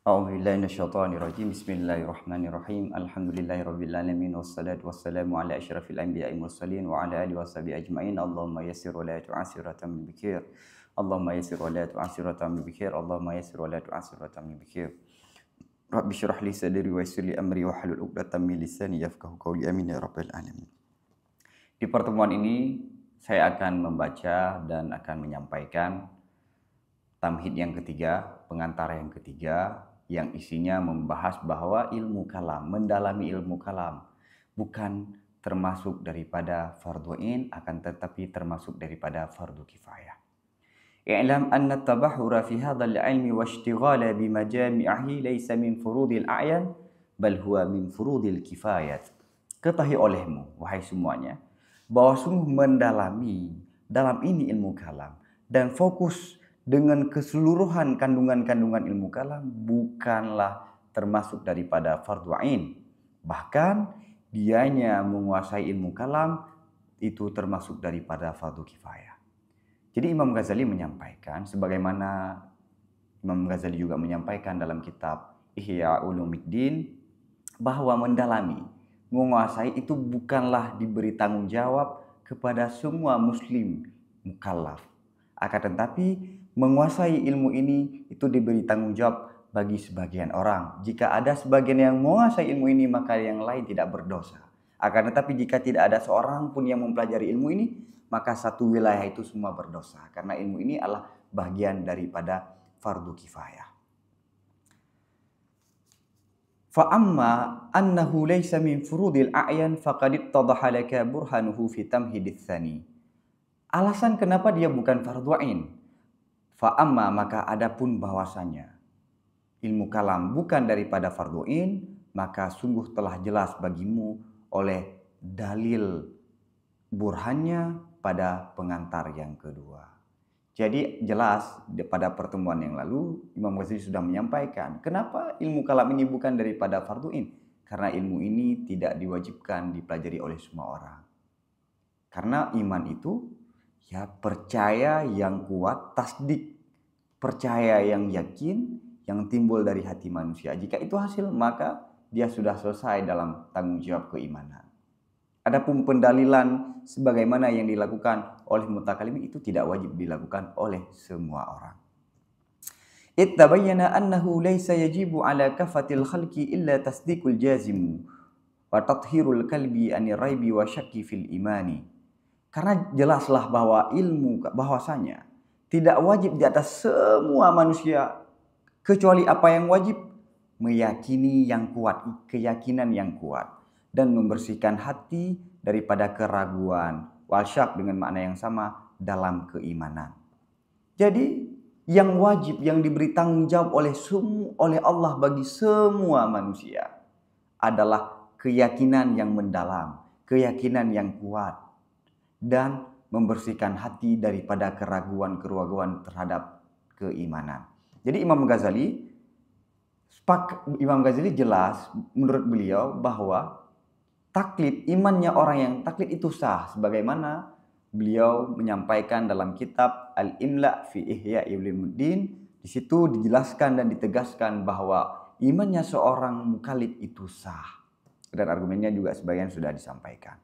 A'udzubillahi minasyaitonirrajim. Bismillahirrahmanirrahim. Alhamdulillahirabbil alamin wassalatu wassalamu ala asyrafil anbiya'i mursalin wa ala alihi washabihi ajmain. Allahumma yassir wa la tu'assir wa tammim bikhir. Allahumma yassir wa la tu'assir wa tammim bikhir. Allahumma yassir wa la tu'assir wa tammim bikhir. Rabbi shrah li sadri wa yassir li amri wa hlul 'uqdatam min lisani yafqahu qawli. Amin ya rabbal alamin. Di pertemuan ini saya akan membaca dan akan menyampaikan tamhid yang ketiga, pengantar yang ketiga, yang isinya membahas bahwa ilmu kalam, mendalami ilmu kalam bukan termasuk daripada fardhu ain, akan tetapi termasuk daripada fardu kifayah. I'lam anna at-tabahhura fi hadzal ilmi wa ishtighala bi majami'ihi laysa min furudil a'yan bal huwa min furudil kifayat. Ketahui olehmu, wahai semuanya, bahwa sungguh mendalami dalam ini ilmu kalam dan fokus dengan keseluruhan kandungan-kandungan ilmu kalam bukanlah termasuk daripada fardhu ain. Bahkan dianya menguasai ilmu kalam itu termasuk daripada fardu kifayah. Jadi Imam Ghazali menyampaikan, sebagaimana Imam Ghazali juga menyampaikan dalam kitab Ihya Ulumuddin, bahwa mendalami, menguasai itu bukanlah diberi tanggung jawab kepada semua muslim mukallaf. Akan tetapi menguasai ilmu ini itu diberi tanggung jawab bagi sebagian orang. Jika ada sebagian yang menguasai ilmu ini, maka yang lain tidak berdosa. Akan tetapi jika tidak ada seorang pun yang mempelajari ilmu ini, maka satu wilayah itu semua berdosa. Karena ilmu ini adalah bagian daripada fardu kifayah. Fa'amma annahu laysa min furudil a'yan faqad ittadaha laka burhanuhu fi tamhidits tsani. Alasan kenapa dia bukan fardu ain. Fa'amma, maka adapun bahwasanya ilmu kalam bukan daripada fardhu ain, maka sungguh telah jelas bagimu oleh dalil burhannya pada pengantar yang kedua. Jadi jelas pada pertemuan yang lalu Imam Ghazali sudah menyampaikan kenapa ilmu kalam ini bukan daripada fardhu ain. Karena ilmu ini tidak diwajibkan dipelajari oleh semua orang. Karena iman itu ya percaya yang kuat, tasdik, percaya yang yakin, yang timbul dari hati manusia. Jika itu hasil, maka dia sudah selesai dalam tanggung jawab keimanan. Adapun pendalilan sebagaimana yang dilakukan oleh mutakallim itu tidak wajib dilakukan oleh semua orang. Ittabayyana annahu laysa yajibu ala kafatil khalqi illa tasdiqul jazimu wa tathhirul qalbi anir raibi wa syakki fil imani. Karena jelaslah bahwa ilmu bahwasanya tidak wajib di atas semua manusia kecuali apa yang wajib, meyakini yang kuat, keyakinan yang kuat, dan membersihkan hati daripada keraguan, wasyak dengan makna yang sama dalam keimanan. Jadi yang wajib, yang diberi tanggung jawab oleh Allah bagi semua manusia adalah keyakinan yang mendalam, keyakinan yang kuat, dan membersihkan hati daripada keraguan-keraguan terhadap keimanan. Jadi Imam Ghazali jelas menurut beliau bahwa taklid, imannya orang yang taklid itu sah. Sebagaimana beliau menyampaikan dalam kitab Al-Imla fi Ihya Ulumuddin. Di situ dijelaskan dan ditegaskan bahwa imannya seorang mukallid itu sah. Dan argumennya juga sebagian sudah disampaikan.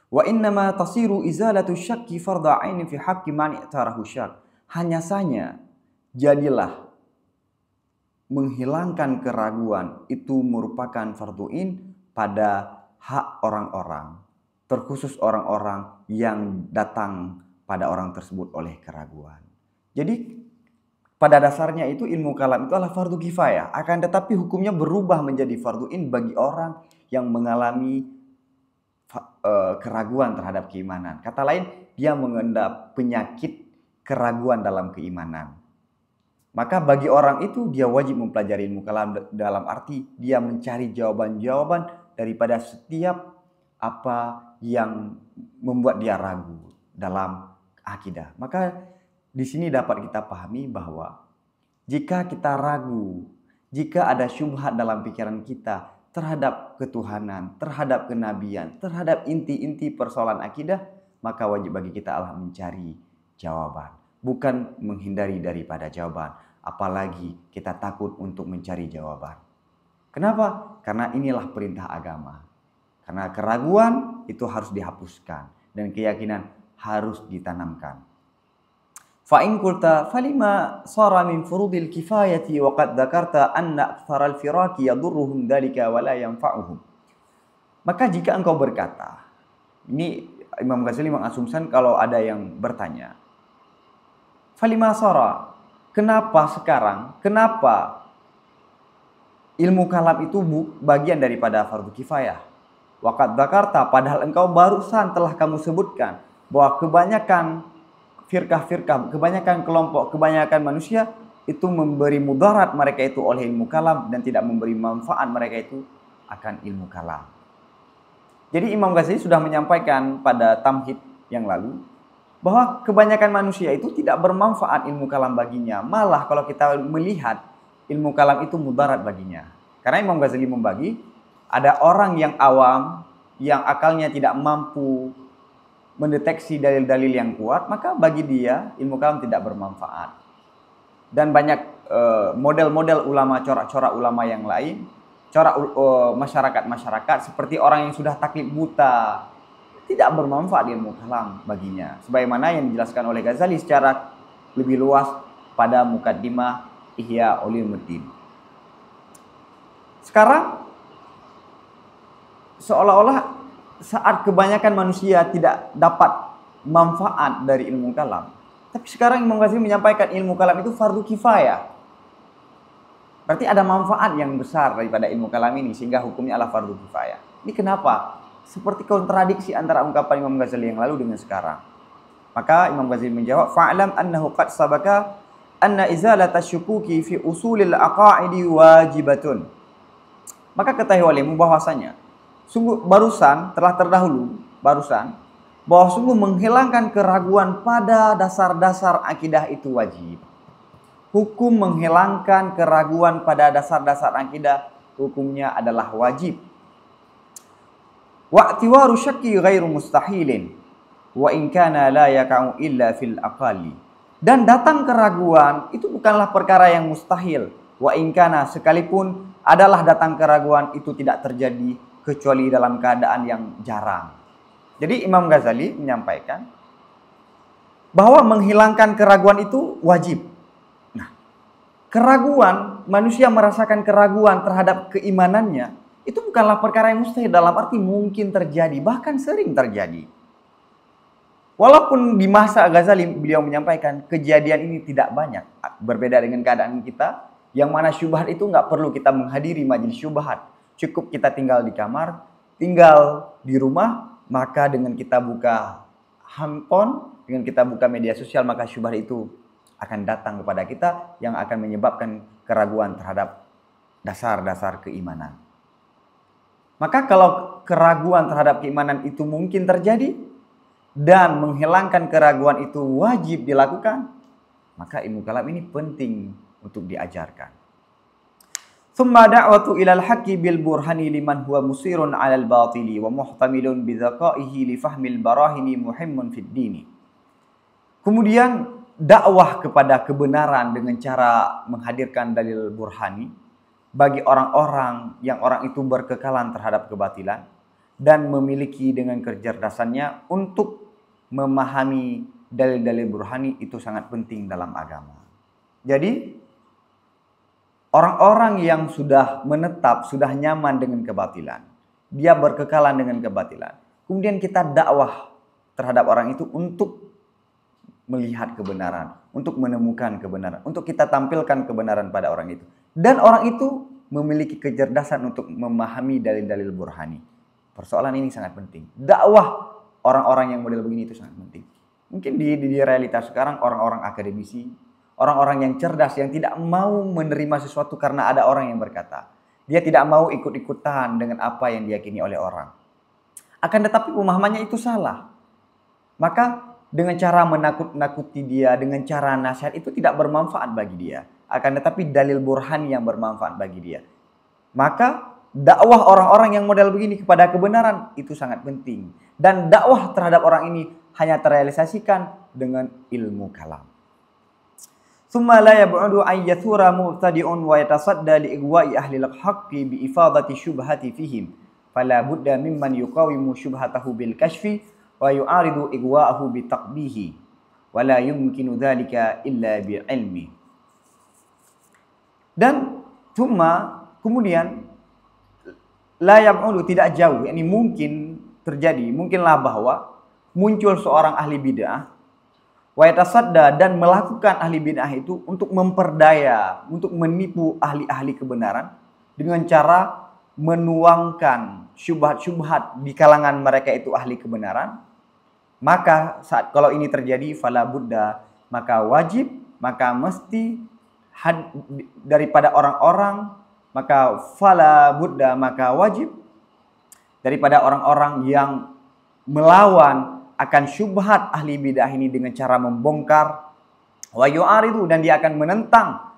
Wa innama tasiru izalatu syakki fardha ainin fi haqqi man i'tarahu syak. Hanya saja jadilah menghilangkan keraguan itu merupakan fardhu ain pada hak orang-orang, terkhusus orang-orang yang datang pada orang tersebut oleh keraguan. Jadi pada dasarnya itu ilmu kalam itu adalah fardu kifayah, akan tetapi hukumnya berubah menjadi fardhu ain bagi orang yang mengalami keraguan terhadap keimanan. Kata lain, dia mengendap penyakit keraguan dalam keimanan. Maka bagi orang itu dia wajib mempelajari ilmu kalam dalam arti dia mencari jawaban-jawaban daripada setiap apa yang membuat dia ragu dalam akidah. Maka di sini dapat kita pahami bahwa jika kita ragu, jika ada syubhat dalam pikiran kita terhadap ketuhanan, terhadap kenabian, terhadap inti-inti persoalan akidah, maka wajib bagi kita adalah mencari jawaban, bukan menghindari daripada jawaban. apalagi kita takut untuk mencari jawaban. Kenapa? Karena inilah perintah agama. Karena keraguan itu harus dihapuskan dan keyakinan harus ditanamkan. Fa in qulta falima sara min furudil kifayati wa qad dzakarta anna aktsaral firaqi yadurruhum dzalika wa la yanfa'uhum. Maka jika engkau berkata, ini Imam Ghazali mengasumsikan kalau ada yang bertanya, falima sara, kenapa sekarang, kenapa ilmu kalam itu bagian daripada fardu kifayah? Wa qad dzakarta, padahal engkau barusan telah kamu sebutkan bahwa kebanyakan firqah-firqah, kebanyakan kelompok, kebanyakan manusia itu memberi mudarat mereka itu oleh ilmu kalam dan tidak memberi manfaat mereka itu akan ilmu kalam. Jadi Imam Ghazali sudah menyampaikan pada tamhid yang lalu bahwa kebanyakan manusia itu tidak bermanfaat ilmu kalam baginya. Malah kalau kita melihat ilmu kalam itu mudarat baginya. Karena Imam Ghazali membagi ada orang yang awam yang akalnya tidak mampu mendeteksi dalil-dalil yang kuat, maka bagi dia ilmu kalam tidak bermanfaat. Dan banyak model-model ulama, corak-corak ulama yang lain, corak masyarakat-masyarakat seperti orang yang sudah taklid buta, tidak bermanfaat ilmu kalam baginya. Sebagaimana yang dijelaskan oleh Ghazali secara lebih luas pada Muqaddimah Ihya Ulumuddin. Sekarang seolah-olah saat kebanyakan manusia tidak dapat manfaat dari ilmu kalam. Tapi sekarang Imam Ghazali menyampaikan ilmu kalam itu fardu kifayah. Berarti ada manfaat yang besar daripada ilmu kalam ini sehingga hukumnya adalah fardu kifayah. Ini kenapa? Seperti kontradiksi antara ungkapan Imam Ghazali yang lalu dengan sekarang. Maka Imam Ghazali menjawab, fa'lam annahu qad sabaka anna izalata syukuki fi usulil aqaidi wajibatun. Maka ketahui olehmu bahwasanya sungguh telah terdahulu bahwa sungguh menghilangkan keraguan pada dasar-dasar akidah itu wajib. Hukum menghilangkan keraguan pada dasar-dasar akidah hukumnya adalah wajib. Wa'tiwaru syakki ghairu mustahilin wa in kana la yaka'u illa fil aqali. Dan datang keraguan itu bukanlah perkara yang mustahil. Wa in kana, sekalipun adalah datang keraguan itu tidak terjadi kecuali dalam keadaan yang jarang. Jadi Imam Ghazali menyampaikan bahwa menghilangkan keraguan itu wajib. Nah, keraguan, manusia merasakan keraguan terhadap keimanannya, itu bukanlah perkara yang mustahil, dalam arti mungkin terjadi, bahkan sering terjadi. Walaupun di masa Ghazali beliau menyampaikan kejadian ini tidak banyak, berbeda dengan keadaan kita, yang mana syubhat itu nggak perlu kita menghadiri majelis syubhat. Cukup kita tinggal di kamar, tinggal di rumah, maka dengan kita buka handphone, dengan kita buka media sosial, maka syubhat itu akan datang kepada kita yang akan menyebabkan keraguan terhadap dasar-dasar keimanan. Maka kalau keraguan terhadap keimanan itu mungkin terjadi dan menghilangkan keraguan itu wajib dilakukan, maka ilmu kalam ini penting untuk diajarkan. Thumma da'watu ilal haqqi bil burhani liman huwa musirun 'alal batili wa muhtamilun bi dzaqaihi li fahmil barahini muhimmun fid dini. Kemudian dakwah kepada kebenaran dengan cara menghadirkan dalil burhani bagi orang-orang yang orang itu berkekalan terhadap kebatilan dan memiliki dengan kecerdasannya untuk memahami dalil-dalil burhani itu sangat penting dalam agama. Jadi orang-orang yang sudah menetap, sudah nyaman dengan kebatilan, dia berkekalan dengan kebatilan, kemudian kita dakwah terhadap orang itu untuk melihat kebenaran, untuk menemukan kebenaran, untuk kita tampilkan kebenaran pada orang itu. Dan orang itu memiliki kecerdasan untuk memahami dalil-dalil burhani. Persoalan ini sangat penting. Dakwah orang-orang yang model begini itu sangat penting. Mungkin di realitas sekarang orang-orang akademisi, orang-orang yang cerdas yang tidak mau menerima sesuatu karena ada orang yang berkata. Dia tidak mau ikut-ikutan dengan apa yang diyakini oleh orang. Akan tetapi pemahamannya itu salah. Maka dengan cara menakut-nakuti dia, dengan cara nasihat itu tidak bermanfaat bagi dia. Akan tetapi dalil burhani yang bermanfaat bagi dia. Maka dakwah orang-orang yang model begini kepada kebenaran itu sangat penting. Dan dakwah terhadap orang ini hanya terrealisasikan dengan ilmu kalam. Thumma la yab'udu an yathura mubtadi'un wa yatasadda li igwa'i ahli al-haqqi bi ifadati syubhati fihim. Fala budda mimman yuqawimu syubhatahu bil kashfi wa yu'aridu igwa'ahu bi taqbihi. Wa la yumkinu dhalika illa bi ilmi. Dan kemudian la yab'udu, tidak jauh, yakni mungkin terjadi, mungkinlah bahwa muncul seorang ahli bid'ah wa yatasadda, dan melakukan ahli bid'ah itu untuk memperdaya, untuk menipu ahli-ahli kebenaran dengan cara menuangkan syubhat-syubhat di kalangan mereka itu ahli kebenaran. Maka saat kalau ini terjadi, fala budda, maka wajib, maka mesti daripada orang-orang, maka fala budda, maka wajib daripada orang-orang yang melawan akan syubhat ahli bidah ini dengan cara membongkar, wa yu'aridu, dan dia akan menentang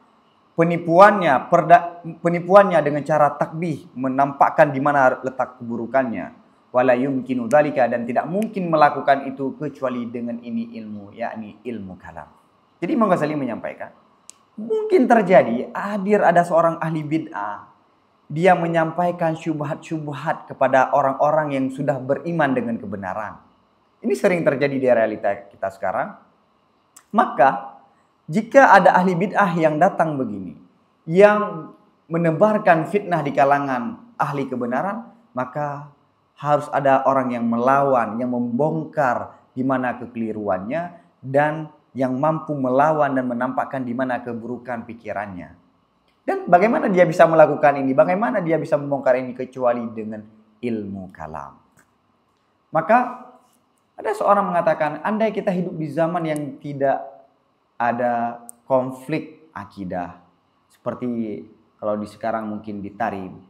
penipuannya dengan cara takbih, menampakkan di mana letak keburukannya. Wala yumkinu dzalika, dan tidak mungkin melakukan itu kecuali dengan ini ilmu, yakni ilmu kalam. Jadi Imam Ghazali menyampaikan, mungkin terjadi hadir ada seorang ahli bid'ah, dia menyampaikan syubhat-syubhat kepada orang-orang yang sudah beriman dengan kebenaran. Ini sering terjadi di realita kita sekarang. Maka jika ada ahli bid'ah yang datang begini, yang menebarkan fitnah di kalangan ahli kebenaran, maka harus ada orang yang melawan, yang membongkar di mana kekeliruannya, dan yang mampu melawan dan menampakkan di mana keburukan pikirannya. Dan bagaimana dia bisa melakukan ini? Bagaimana dia bisa membongkar ini kecuali dengan ilmu kalam? Maka ada seorang mengatakan, andai kita hidup di zaman yang tidak ada konflik akidah, seperti kalau di sekarang mungkin di Tarim,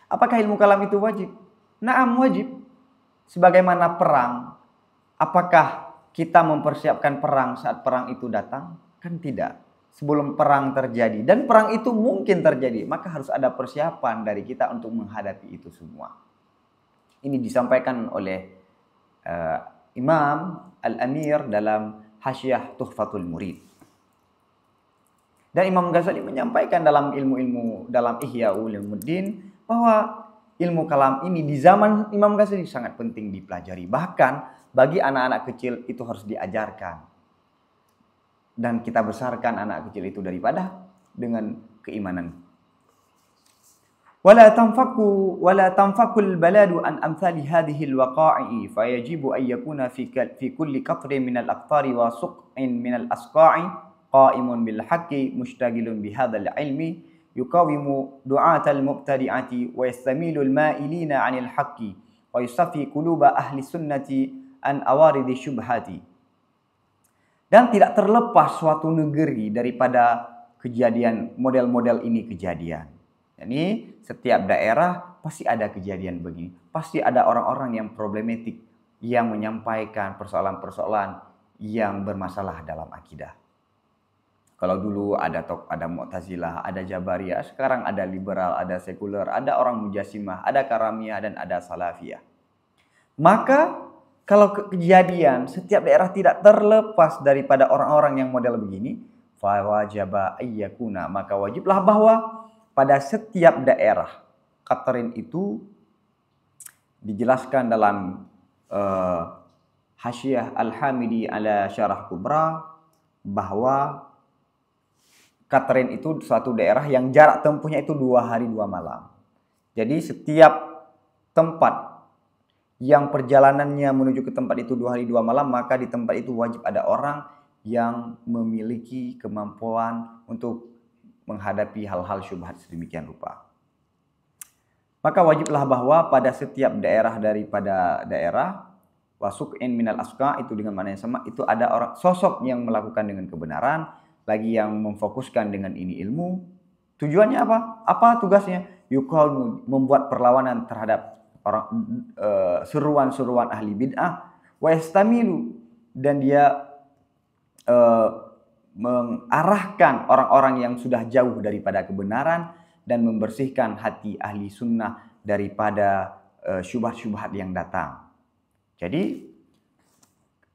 apakah ilmu kalam itu wajib? Naam, wajib. Sebagaimana perang, apakah kita mempersiapkan perang saat perang itu datang? Kan tidak. Sebelum perang terjadi, dan perang itu mungkin terjadi, maka harus ada persiapan dari kita untuk menghadapi itu semua. Ini disampaikan oleh Imam Al-Amir dalam Hasyiah Tuhfatul Murid. Dan Imam Ghazali menyampaikan dalam ilmu-ilmu, dalam Ihya Ulumuddin, bahwa ilmu kalam ini di zaman Imam Ghazali sangat penting dipelajari. Bahkan bagi anak-anak kecil itu harus diajarkan. Dan kita besarkan anak kecil itu daripada dengan keimanan. ولا تنفك البلاد عن أمثال هذه الوقائع فيجب أن يكون في كل قطر من الأقطار وسقع من الأسقاع قائم بالحق مشتغل بهذا العلم يقاوم دعاة المبتدعة ويستميل المائلين عن الحق ويصفي قلوب أهل السنة عن أوارد الشبهات. Dan tidak terlepas suatu negeri daripada kejadian model-model ini kejadian. Jadi setiap daerah pasti ada kejadian begini. Pasti ada orang-orang yang problematik yang menyampaikan persoalan-persoalan yang bermasalah dalam akidah. Kalau dulu ada Mu'tazilah, ada Jabariyah, sekarang ada liberal, ada sekuler, ada orang Mujassimah, ada Karamiyah, dan ada Salafiyah. Maka kalau kejadian setiap daerah tidak terlepas daripada orang-orang yang model begini, fa wajaba ayyakuna, maka wajiblah bahwa pada setiap daerah, qatrin itu dijelaskan dalam Hasyiah Al-Hamidi ala Syarah Kubra, bahwa qatrin itu suatu daerah yang jarak tempuhnya itu 2 hari 2 malam. Jadi setiap tempat yang perjalanannya menuju ke tempat itu 2 hari 2 malam, maka di tempat itu wajib ada orang yang memiliki kemampuan untuk menghadapi hal-hal syubhat sedemikian rupa. Maka wajiblah bahwa pada setiap daerah daripada daerah, wasuqin minal asqa, itu dengan mana yang sama, itu ada orang sosok yang melakukan dengan kebenaran, lagi yang memfokuskan dengan ini ilmu. Tujuannya apa? Apa tugasnya? Yuqalu, membuat perlawanan terhadap orang seruan-seruan ahli bid'ah, wa yastamilu, dan dia mengarahkan orang-orang yang sudah jauh daripada kebenaran dan membersihkan hati ahli sunnah daripada syubhat-syubhat yang datang. Jadi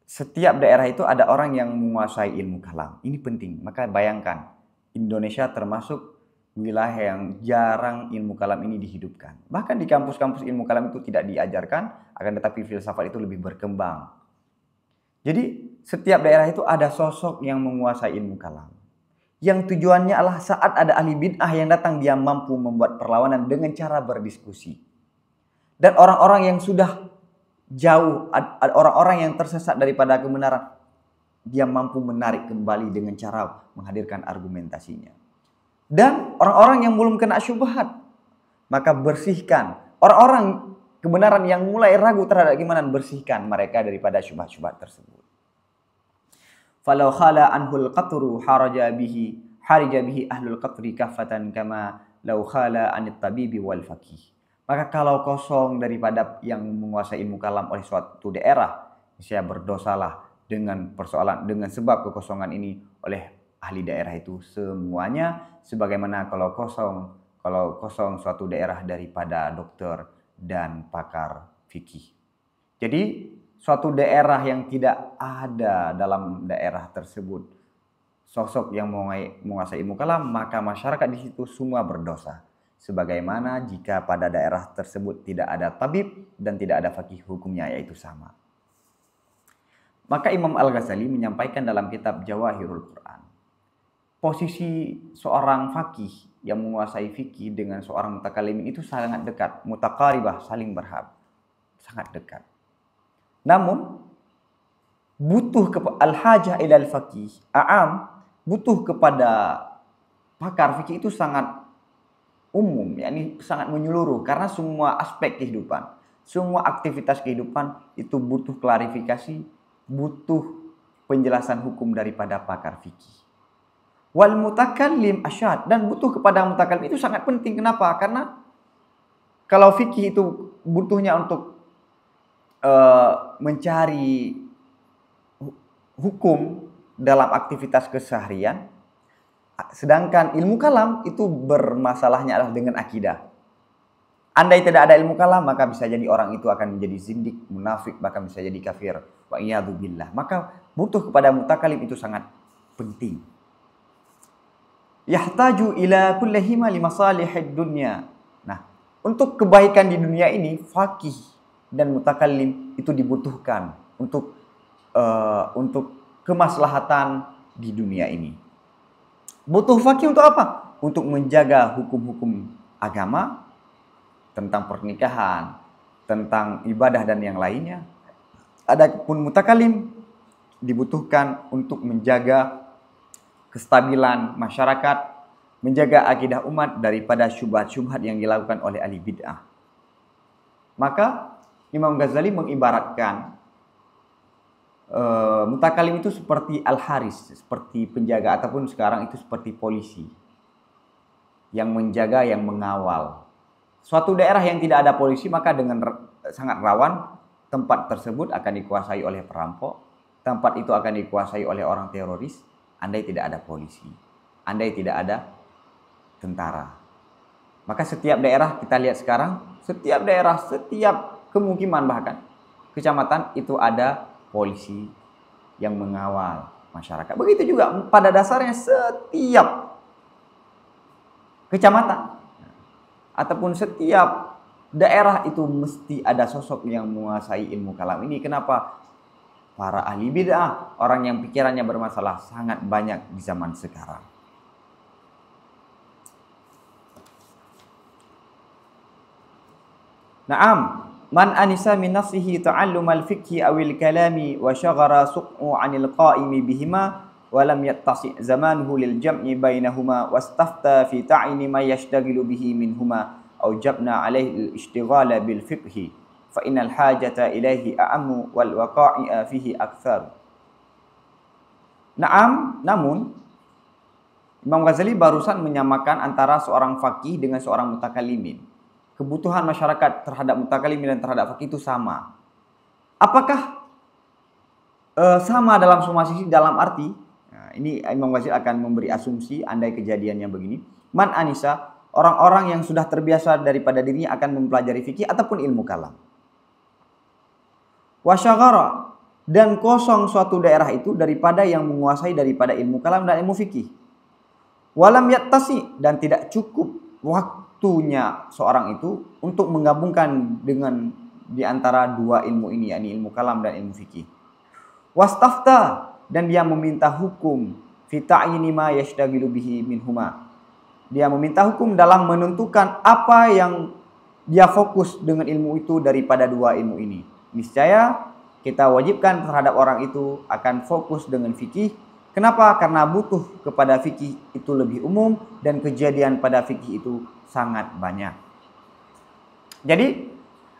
setiap daerah itu ada orang yang menguasai ilmu kalam. Ini penting. Maka bayangkan, Indonesia termasuk wilayah yang jarang ilmu kalam ini dihidupkan. Bahkan di kampus-kampus ilmu kalam itu tidak diajarkan, akan tetapi filsafat itu lebih berkembang. Jadi setiap daerah itu ada sosok yang menguasai ilmu kalam. Yang tujuannya adalah saat ada ahli bid'ah yang datang, dia mampu membuat perlawanan dengan cara berdiskusi. Dan orang-orang yang sudah jauh, orang-orang yang tersesat daripada kebenaran, dia mampu menarik kembali dengan cara menghadirkan argumentasinya. Dan orang-orang yang belum kena syubhat, maka bersihkan. Orang-orang kebenaran yang mulai ragu terhadap keimanan, bersihkan mereka daripada syubhat-syubhat tersebut. Falau khala anhul qatru harija bihi ahlul qatri kafatan kama law khala anit tabibi wal faqih. Maka kalau kosong daripada yang menguasai ilmu kalam oleh suatu daerah, saya berdosalah dengan persoalan, dengan sebab kekosongan ini oleh ahli daerah itu semuanya, sebagaimana kalau kosong suatu daerah daripada dokter dan pakar fikih. Jadi suatu daerah yang tidak ada dalam daerah tersebut sosok yang menguasai ilmu kalam, maka masyarakat di situ semua berdosa. Sebagaimana jika pada daerah tersebut tidak ada tabib dan tidak ada fakih, hukumnya yaitu sama. Maka Imam Al-Ghazali menyampaikan dalam kitab Jawahirul Quran, posisi seorang fakih yang menguasai fikih dengan seorang mutakallimin itu sangat dekat, mutaqaribah, saling berhab, sangat dekat. Namun butuh al-hajah ilal faqih a'am, butuh kepada pakar fikih itu sangat umum, yakni sangat menyeluruh, karena semua aspek kehidupan, semua aktivitas kehidupan itu butuh klarifikasi, butuh penjelasan hukum daripada pakar fikih. Wal mutakallim asyad, dan butuh kepada mutakallim itu sangat penting. Kenapa? Karena kalau fikih itu butuhnya untuk mencari hukum dalam aktivitas keseharian, sedangkan ilmu kalam itu bermasalahnya adalah dengan akidah. Andai tidak ada ilmu kalam, maka bisa jadi orang itu akan menjadi zindik, munafik, bahkan bisa jadi kafir. Wa iyadzu billah. Maka butuh kepada mutakalim itu sangat penting. Yahtaju ila kullihima li masalihid dunya. Nah, untuk kebaikan di dunia ini, faqih dan mutakalim itu dibutuhkan untuk kemaslahatan di dunia ini. Butuh faqih untuk apa? Untuk menjaga hukum-hukum agama, tentang pernikahan, tentang ibadah dan yang lainnya. Adapun mutakalim dibutuhkan untuk menjaga kestabilan masyarakat, menjaga akidah umat daripada syubhat-syubhat yang dilakukan oleh ahli bid'ah. Maka Imam Ghazali mengibaratkan mutakalim itu seperti al-haris, seperti penjaga, ataupun sekarang itu seperti polisi yang menjaga, yang mengawal. Suatu daerah yang tidak ada polisi, maka dengan sangat rawan tempat tersebut akan dikuasai oleh perampok, tempat itu akan dikuasai oleh orang teroris, andai tidak ada polisi, andai tidak ada tentara. Maka setiap daerah, kita lihat sekarang, setiap daerah, setiap kemukiman bahkan kecamatan itu ada polisi yang mengawal masyarakat. Begitu juga pada dasarnya setiap kecamatan ataupun setiap daerah itu mesti ada sosok yang menguasai ilmu kalam ini. Kenapa? Para ahli bid'ah, orang yang pikirannya bermasalah sangat banyak di zaman sekarang. Naam, man anisa min nafsihi ta'allum al-fiqhi awil kalami wa syaghara suq'u 'anil qa'imi bihima wa lam yattasi' zamanuhu lil jam'i bainahuma wastafta fi ta'ini ma yashtaghilu bihi minhuma aw jabna 'alaihi al-ishtighala bil fiqhi fa innal hajata ilaihi a'ammu wal waqa'i'a fihi aktsar. Naam, namun Imam Ghazali barusan menyamakan antara seorang faqih dengan seorang mutakallimin. Kebutuhan masyarakat terhadap mutakallimin dan terhadap faqih itu sama. Apakah sama dalam semua sisi? Dalam arti, nah, ini Imam Ghazali akan memberi asumsi andai kejadiannya begini. Man anisa, orang-orang yang sudah terbiasa daripada dirinya akan mempelajari fikih ataupun ilmu kalam. Wa syaghara, dan kosong suatu daerah itu daripada yang menguasai daripada ilmu kalam dan ilmu fikih. Walam yattasi, dan tidak cukup waktunya seorang itu untuk menggabungkan dengan di antara dua ilmu ini, yakni ilmu kalam dan ilmu fikih. Wastafta, dan dia meminta hukum fi ta'yini ma yashtaghilu bihi minhuma. Dia meminta hukum dalam menentukan apa yang dia fokus dengan ilmu itu daripada dua ilmu ini. Niscaya kita wajibkan terhadap orang itu akan fokus dengan fikih. Kenapa? Karena butuh kepada fikih itu lebih umum dan kejadian pada fikih itu sangat banyak. Jadi,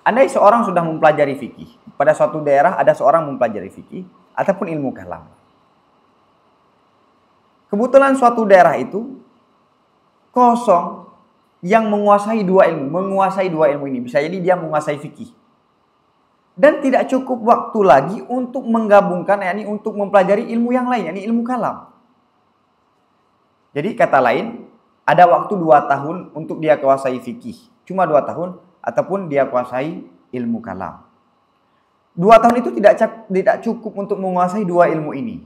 andai seorang sudah mempelajari fikih, pada suatu daerah ada seorang mempelajari fikih ataupun ilmu kalam. Kebetulan suatu daerah itu kosong yang menguasai dua ilmu ini. Bisa jadi dia menguasai fikih. Dan tidak cukup waktu lagi untuk menggabungkan, yakni untuk mempelajari ilmu yang lain, yakni ilmu kalam. Jadi kata lain, ada waktu 2 tahun untuk dia kuasai fikih. Cuma 2 tahun, ataupun dia kuasai ilmu kalam. 2 tahun itu tidak cukup untuk menguasai dua ilmu ini.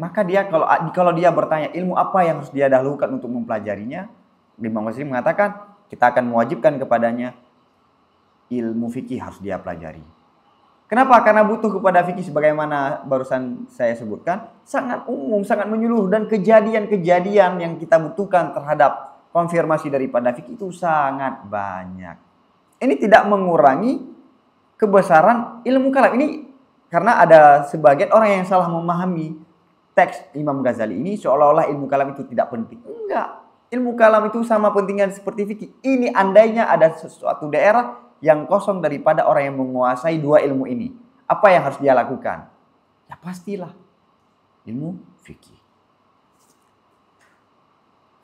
Maka dia kalau dia bertanya ilmu apa yang harus dia dahulukan untuk mempelajarinya, Imam Ghazali mengatakan kita akan mewajibkan kepadanya ilmu fikih harus dia pelajari. Kenapa? Karena butuh kepada fikih sebagaimana barusan saya sebutkan, sangat umum, sangat menyeluruh, dan kejadian-kejadian yang kita butuhkan terhadap konfirmasi daripada fikih itu sangat banyak. Ini tidak mengurangi kebesaran ilmu kalam ini, karena ada sebagian orang yang salah memahami teks Imam Ghazali ini seolah-olah ilmu kalam itu tidak penting. Enggak. Ilmu kalam itu sama pentingnya seperti fikih. Ini andainya ada sesuatu daerah yang kosong daripada orang yang menguasai dua ilmu ini. Apa yang harus dia lakukan? Ya pastilah ilmu fikih.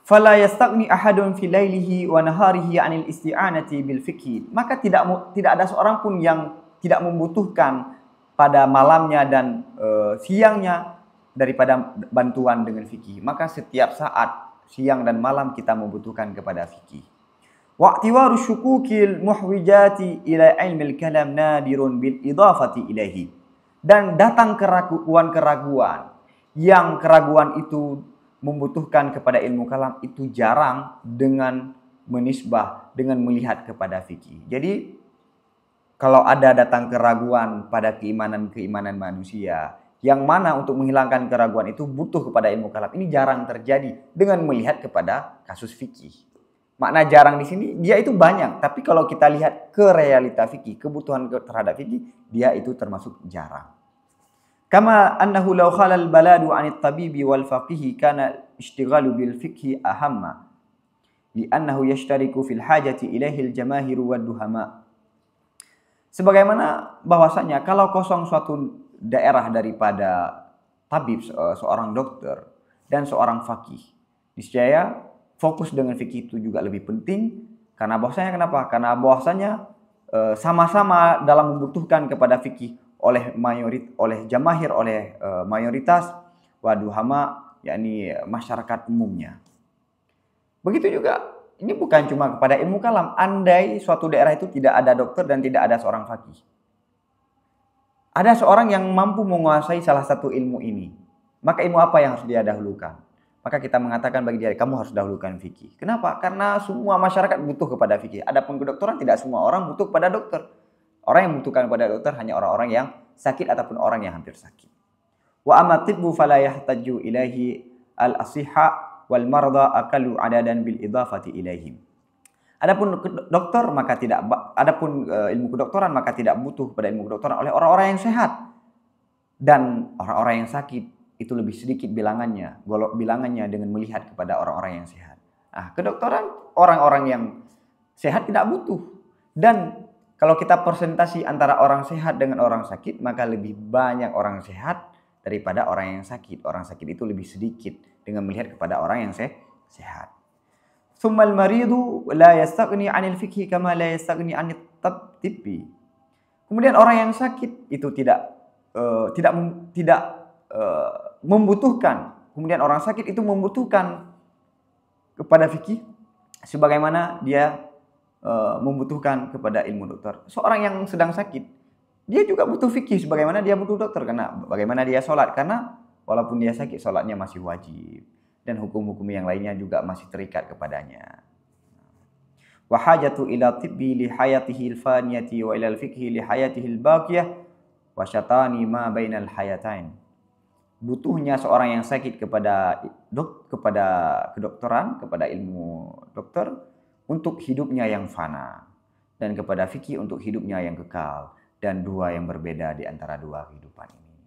Fala yastagni ahadun fi lailihi wa naharihi 'anil isti'anati bil fikhi. Maka tidak ada seorang pun yang tidak membutuhkan pada malamnya dan siangnya daripada bantuan dengan fikih. Maka setiap saat siang dan malam kita membutuhkan kepada fikih. Wa'tiwaru syukukil muhwijati ila ilmil kalam nadirun bil idafati ilaihi. Dan datang keraguan-keraguan yang keraguan itu membutuhkan kepada ilmu kalam itu jarang dengan menisbah, dengan melihat kepada fikih. Jadi kalau ada datang keraguan pada keimanan manusia, yang mana untuk menghilangkan keraguan itu butuh kepada ilmu kalam, ini jarang terjadi dengan melihat kepada kasus fikih. Makna jarang di sini, dia itu banyak. Tapi kalau kita lihat ke realita fikih, kebutuhan terhadap fikih, dia itu termasuk jarang. Kama annahu law khalal baladu 'anit tabibi wal faqihi kana ishtighalu bil fikhi ahamma. Li'annahu yashtariku fil hajati ilaihi al jamahiru wad duhama. Sebagaimana bahwasanya kalau kosong suatu daerah daripada tabib, seorang dokter dan seorang faqih, niscaya fokus dengan fikih itu juga lebih penting. Karena bahwasanya kenapa? Karena bahwasanya sama-sama dalam membutuhkan kepada fikih oleh mayoritas waduhama, yakni masyarakat umumnya. Begitu juga ini bukan cuma kepada ilmu kalam. Andai suatu daerah itu tidak ada dokter dan tidak ada seorang faqih, ada seorang yang mampu menguasai salah satu ilmu ini, maka ilmu apa yang harus dia dahulukan? Maka kita mengatakan bagi dia, kamu harus dahulukan fikih. Kenapa? Karena semua masyarakat butuh kepada fikih. Adapun kedokteran tidak semua orang butuh kepada dokter. Orang yang membutuhkan kepada dokter hanya orang-orang yang sakit ataupun orang yang hampir sakit. Wa amma tibbu fala yahtaju ilaihi al-asihha wal marda aqallu adadan bil idafati ilaihim. Adapun dokter maka tidak, adapun ilmu kedokteran maka tidak butuh pada ilmu kedokteran oleh orang-orang yang sehat, dan orang-orang yang sakit itu lebih sedikit bilangannya dengan melihat kepada orang-orang yang sehat. Nah, kedokteran orang-orang yang sehat tidak butuh. Dan kalau kita presentasi antara orang sehat dengan orang sakit, maka lebih banyak orang sehat daripada orang yang sakit. Orang sakit itu lebih sedikit dengan melihat kepada orang yang sehat. Tsummal maridu la yastaghni 'anil fikhi kama la yastaghni 'anit tibbi. Kemudian orang yang sakit itu tidak membutuhkan. Kemudian orang sakit itu membutuhkan kepada fikih sebagaimana dia membutuhkan kepada ilmu dokter. Seorang yang sedang sakit Dia juga butuh fikih sebagaimana dia butuh dokter. Karena bagaimana dia sholat. Karena walaupun dia sakit, sholatnya masih wajib. Dan hukum-hukum yang lainnya juga masih terikat kepadanya. Wa hajatu ila tibbi li hayatihi al-faniyati wa ila al-fiqhi li hayatihi al-baqiyah wa syatani ma bainal hayatain. Butuhnya seorang yang sakit kepada kedokteran, kepada ilmu dokter untuk hidupnya yang fana, dan kepada fikih untuk hidupnya yang kekal, dan dua yang berbeda di antara dua kehidupan ini.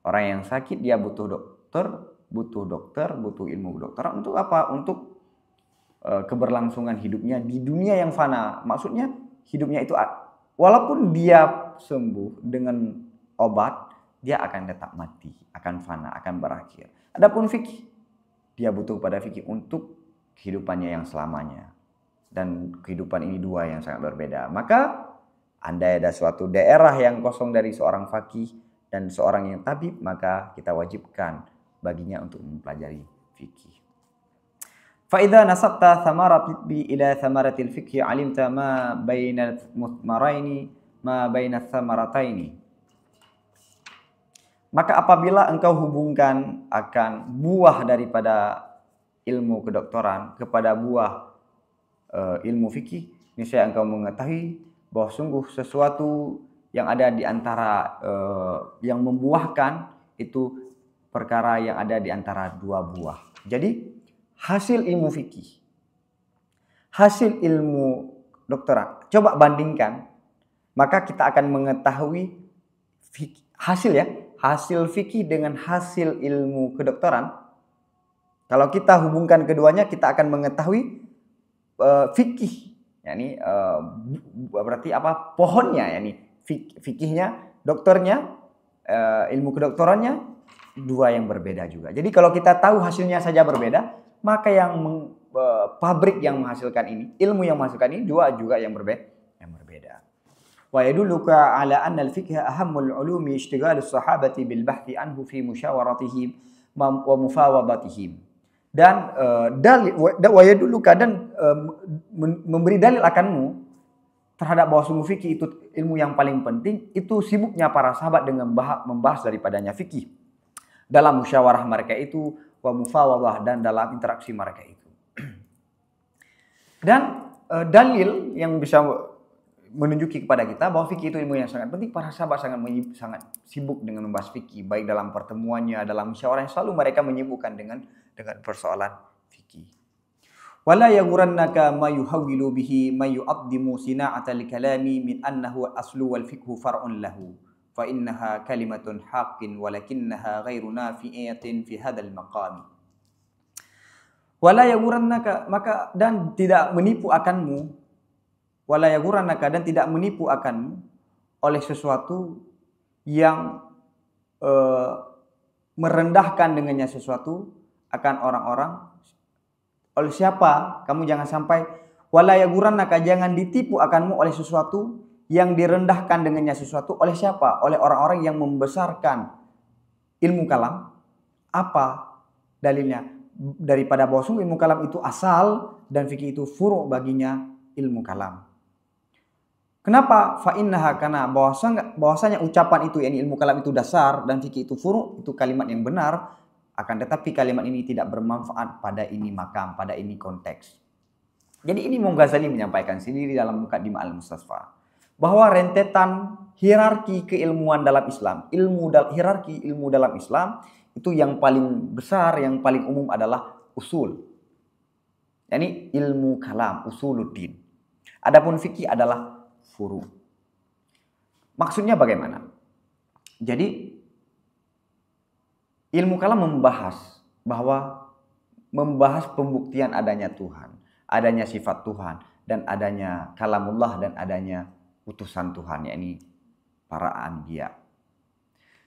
Orang yang sakit dia butuh dokter, butuh ilmu kedokteran untuk apa? Untuk keberlangsungan hidupnya di dunia yang fana. Maksudnya hidupnya itu walaupun dia sembuh dengan obat, dia akan tetap mati, akan fana, akan berakhir. Adapun fikih, dia butuh pada fikih untuk kehidupannya yang selamanya. Dan kehidupan ini dua yang sangat berbeda. Maka andai ada suatu daerah yang kosong dari seorang fakih dan seorang yang tabib, maka kita wajibkan baginya untuk mempelajari fikih. فإذا نسبت ثمرة الطب إلى ثمرة الفقه علمت ما بين المثمرين ما بين الثمرتين. Maka apabila engkau hubungkan akan buah daripada ilmu kedokteran kepada buah ilmu fikih, niscaya engkau mengetahui bahwa sungguh sesuatu yang ada di antara yang membuahkan itu perkara yang ada di antara dua buah. Jadi hasil ilmu fikih, hasil ilmu dokteran, coba bandingkan, maka kita akan mengetahui hasil fikih dengan hasil ilmu kedokteran. Kalau kita hubungkan keduanya, kita akan mengetahui fikih, yakni berarti apa? Pohonnya, yakni fikihnya, dokternya, ilmu kedokterannya dua yang berbeda juga. Jadi kalau kita tahu hasilnya saja berbeda, maka yang pabrik yang menghasilkan ini, ilmu yang menghasilkan ini dua juga yang berbeda. Wa yadulluka ala anna al-fiqha ahammul ulumi ishtighal as-sahabati bil bahthi anhu fi musyawaratihim wa mufawadatihim. Dan dalil wa yadulluka dan memberi dalil akanmu terhadap bahwa sungguh fikih itu ilmu yang paling penting, itu sibuknya para sahabat dengan membahas daripadanya fikih dalam musyawarah mereka itu, wa mufawadah, dan dalam interaksi mereka itu. Dan dalil yang bisa menunjuki kepada kita bahwa fikih itu ilmu yang sangat penting, para sahabat sangat sibuk dengan membahas fikih, baik dalam pertemuannya, dalam musyawarah, selalu mereka menyibukkan dengan persoalan fikih. Wala yaghurannaka ma yuhawwilu bihi ma yu'addimu sina'atal kalami min annahu aslu wal fiqhu far'un lahu. Fa innaha kalimatun haqqin walakinnaha ghairu nafi'atin fi hadzal maqam. Wala yaghurannaka, maka dan tidak menipu akanmu, wala yaghurannaka, dan tidak menipu akanmu oleh sesuatu yang merendahkan dengannya sesuatu akan orang-orang. Oleh siapa? Kamu jangan sampai wala yaghurannaka, jangan ditipu akanmu oleh sesuatu yang direndahkan dengannya sesuatu. Oleh siapa? Oleh orang-orang yang membesarkan ilmu kalam. Apa dalilnya? Daripada bahwa sungguh ilmu kalam itu asal dan fikih itu furu' baginya ilmu kalam. Kenapa? Fa'innaha, karena bahwasanya ucapan itu, yakni ilmu kalam itu dasar dan fikih itu furu', itu kalimat yang benar. Akan tetapi kalimat ini tidak bermanfaat pada ini makam, pada ini konteks. Jadi ini Imam Ghazali menyampaikan sendiri dalam Muqaddimah Al-Mustasfa, bahwa rentetan hierarki keilmuan dalam Islam, hierarki ilmu dalam Islam itu yang paling besar, yang paling umum adalah usul. Yani ilmu kalam, usuluddin. Adapun fikih adalah furu'. Maksudnya bagaimana? Jadi ilmu kalam membahas pembuktian adanya Tuhan, adanya sifat Tuhan, dan adanya kalamullah, dan adanya utusan Tuhan, yakni para anbiya.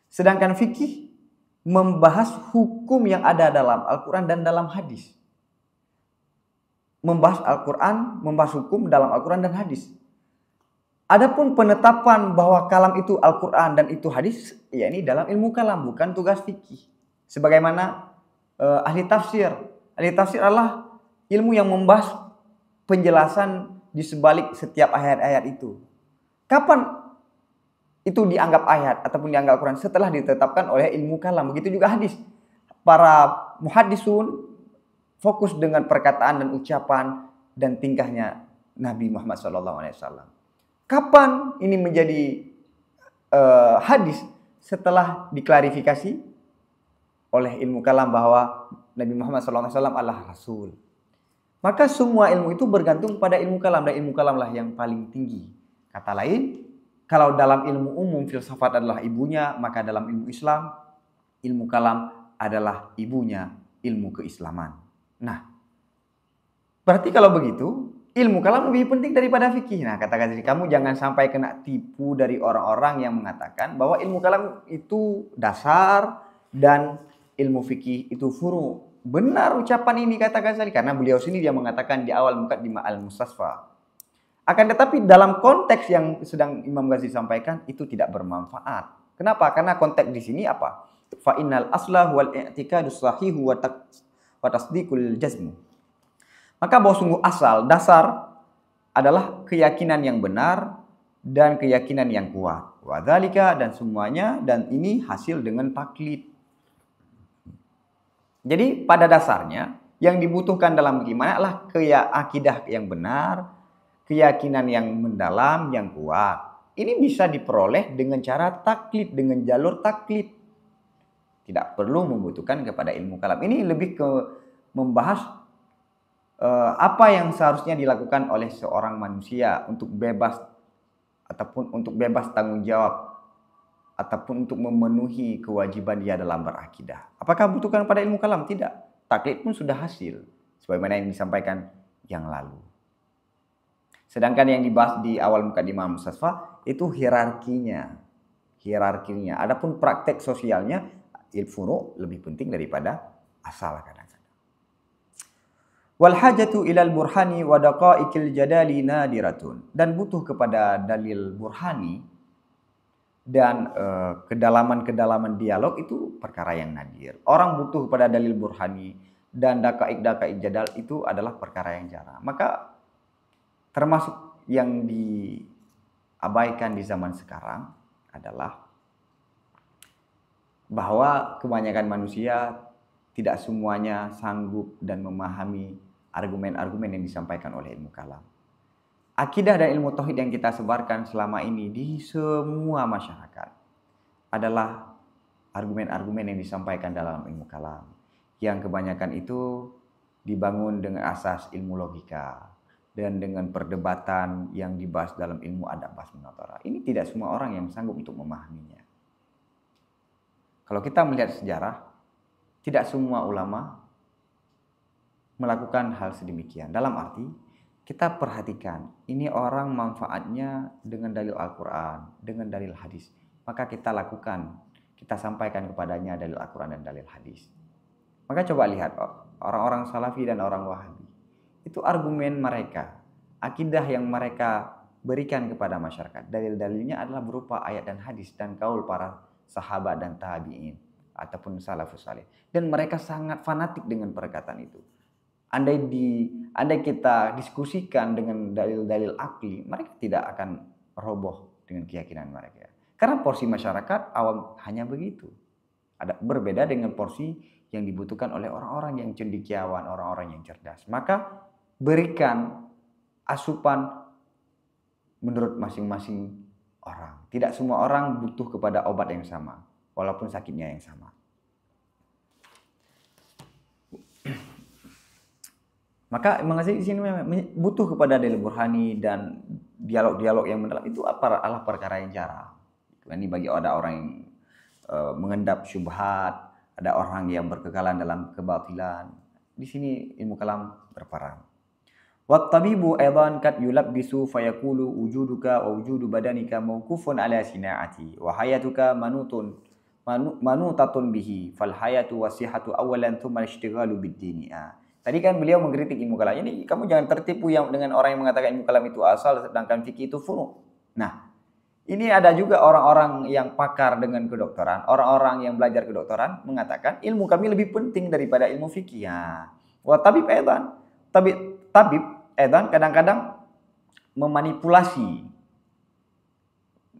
Sedangkan fikih membahas hukum yang ada dalam Al-Quran dan dalam hadis. Membahas Al-Quran, membahas hukum dalam Al-Quran dan hadis. Adapun penetapan bahwa kalam itu Al-Quran dan itu hadis, yakni dalam ilmu kalam, bukan tugas fikih. Sebagaimana ahli tafsir. Ahli tafsir adalah ilmu yang membahas penjelasan di sebalik setiap ayat-ayat itu. Kapan itu dianggap ayat ataupun dianggap Quran setelah ditetapkan oleh ilmu kalam. Begitu juga hadis. Para muhaddisun fokus dengan perkataan dan ucapan dan tingkahnya Nabi Muhammad SAW. Kapan ini menjadi hadis? Setelah diklarifikasi oleh ilmu kalam bahwa Nabi Muhammad SAW adalah Rasul. Maka semua ilmu itu bergantung pada ilmu kalam, dan ilmu kalamlah yang paling tinggi. Kata lain, kalau dalam ilmu umum filsafat adalah ibunya, maka dalam ilmu Islam, ilmu kalam adalah ibunya ilmu keislaman. Nah, berarti kalau begitu, ilmu kalam lebih penting daripada fikih. Nah, kata-kata kamu jangan sampai kena tipu dari orang-orang yang mengatakan bahwa ilmu kalam itu dasar dan ilmu fikih itu furu. Benar ucapan ini kata Ghazali karena beliau sendiri dia mengatakan di awal Muqaddimah Al-Mustasfa. Akan tetapi dalam konteks yang sedang Imam Ghazali sampaikan itu tidak bermanfaat. Kenapa? Karena konteks di sini apa? Fa innal asla wal i'tiqadus sahihu wa tasdiqul jazmu. Maka bahwa sungguh asal, dasar adalah keyakinan yang benar dan keyakinan yang kuat. Wa dzalika dan semuanya, dan ini hasil dengan taklid. Jadi pada dasarnya yang dibutuhkan dalam beriman adalah akidah yang benar, keyakinan yang mendalam, yang kuat. Ini bisa diperoleh dengan cara taklid, dengan jalur taklid. Tidak perlu membutuhkan kepada ilmu kalam. Ini lebih ke membahas apa yang seharusnya dilakukan oleh seorang manusia untuk bebas ataupun untuk bebas tanggung jawab ataupun untuk memenuhi kewajiban dia dalam berakidah. Apakah butuhkan pada ilmu kalam? Tidak. Taklid pun sudah hasil sebagaimana yang disampaikan yang lalu. Sedangkan yang dibahas di awal Muqaddimah Al-Mustasfa itu hierarkinya. Adapun praktek sosialnya, ilmu lebih penting daripada asal kadang-kadang. Wal hajatu ilal burhani wa daqaiqil jadali nadiratun. Dan butuh kepada dalil burhani dan kedalaman-kedalaman dialog itu perkara yang nadir. Orang butuh kepada dalil burhani dan daqaiq jadal itu adalah perkara yang jarang. Maka termasuk yang diabaikan di zaman sekarang adalah bahwa kebanyakan manusia tidak semuanya sanggup dan memahami argumen-argumen yang disampaikan oleh ilmu kalam. Akidah dan ilmu tauhid yang kita sebarkan selama ini di semua masyarakat adalah argumen-argumen yang disampaikan dalam ilmu kalam. Yang kebanyakan itu dibangun dengan asas ilmu logika dan dengan perdebatan yang dibahas dalam ilmu adab bahas munadharah. Ini tidak semua orang yang sanggup untuk memahaminya. Kalau kita melihat sejarah, tidak semua ulama melakukan hal sedemikian. Dalam arti, kita perhatikan, ini orang manfaatnya dengan dalil Al-Quran, dengan dalil hadis. Maka kita lakukan, kita sampaikan kepadanya dalil Al-Quran dan dalil hadis. Maka coba lihat, orang-orang Salafi dan orang Wahabi. Itu argumen mereka, akidah yang mereka berikan kepada masyarakat. Dalil-dalilnya adalah berupa ayat dan hadis dan kaul para sahabat dan tabi'in ataupun salafus saleh. Dan mereka sangat fanatik dengan perkataan itu. Andai kita diskusikan dengan dalil-dalil akli, mereka tidak akan roboh dengan keyakinan mereka. Karena porsi masyarakat awam hanya begitu. Berbeda dengan porsi yang dibutuhkan oleh orang-orang yang cendekiawan, orang-orang yang cerdas. Maka berikan asupan menurut masing-masing orang. Tidak semua orang butuh kepada obat yang sama, walaupun sakitnya yang sama. Maka Imam Ghazali di sini butuh kepada dalil burhani dan dialog-dialog yang mendalam itu adalah perkara yang jarang. Ini bagi ada orang yang mengendap syubhat, ada orang yang berkekalan dalam kebatilan. Di sini ilmu kalam berperan. Wat tabibu aidan kat yulabbisu fayaqulu wujuduka wa wujudu badanika mawqufun ala sina'ati wa hayatuka manutatun bihi fal hayatu wasihatu awalan thumma ishtighalu bid-dini. Tadi kan beliau mengkritik ilmu kalam. Ini kamu jangan tertipu dengan orang yang mengatakan ilmu kalam itu asal sedangkan fikih itu furu'. Nah, ini ada juga orang-orang yang pakar dengan kedokteran, orang-orang yang belajar kedokteran mengatakan ilmu kami lebih penting daripada ilmu fikih. Wa tabib edan kadang-kadang memanipulasi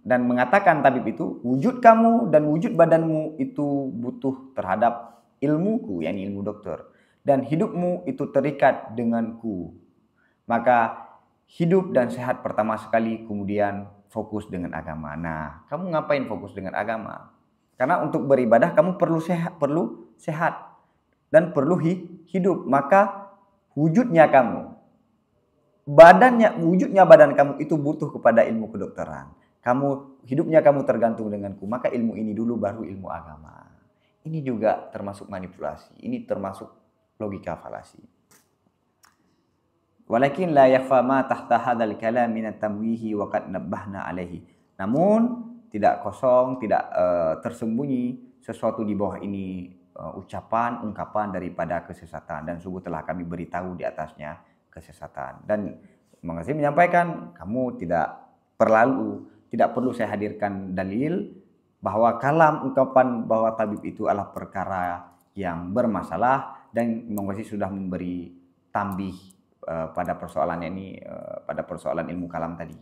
dan mengatakan tabib itu, wujud kamu dan wujud badanmu itu butuh terhadap ilmuku, yakni ilmu dokter, dan hidupmu itu terikat denganku. Maka hidup dan sehat pertama sekali, kemudian fokus dengan agama. Nah, kamu ngapain fokus dengan agama? Karena untuk beribadah kamu perlu sehat dan perlu hidup. Maka wujudnya badan kamu itu butuh kepada ilmu kedokteran. Hidupnya kamu tergantung denganku, maka ilmu ini dulu baru ilmu agama. Ini juga termasuk manipulasi, ini termasuk logika falasi. Walakin la yakhfa ma tahta hadzal kalam min at-tamwihi wa qad nabbahna alaihi. Namun tidak kosong, tidak tersembunyi sesuatu di bawah ini, ungkapan daripada kesesatan, dan sungguh telah kami beritahu di atasnya kesesatan. Dan mengasih menyampaikan, kamu tidak perlu saya hadirkan dalil bahwa kalam ungkapan bahwa tabib itu adalah perkara yang bermasalah, dan mengasih sudah memberi tambih pada persoalannya ini, pada persoalan ilmu kalam tadi.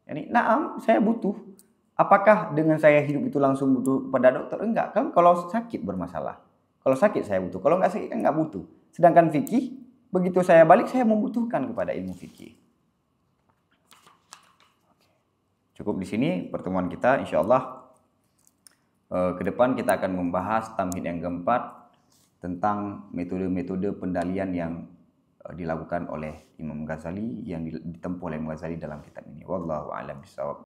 Yani, naam, saya butuh. Apakah dengan saya hidup itu langsung butuh pada dokter? Enggak, kan kalau sakit bermasalah. Kalau sakit saya butuh, kalau enggak sakit kan enggak butuh. Sedangkan fikih, begitu saya balik saya membutuhkan kepada ilmu fikih. Cukup di sini pertemuan kita, insyaallah. Ke depan kita akan membahas tamhid yang keempat tentang metode-metode pendalian yang dilakukan oleh Imam Ghazali, yang ditempuh oleh Imam Ghazali dalam kitab ini. Wallahu a'lam bishawab.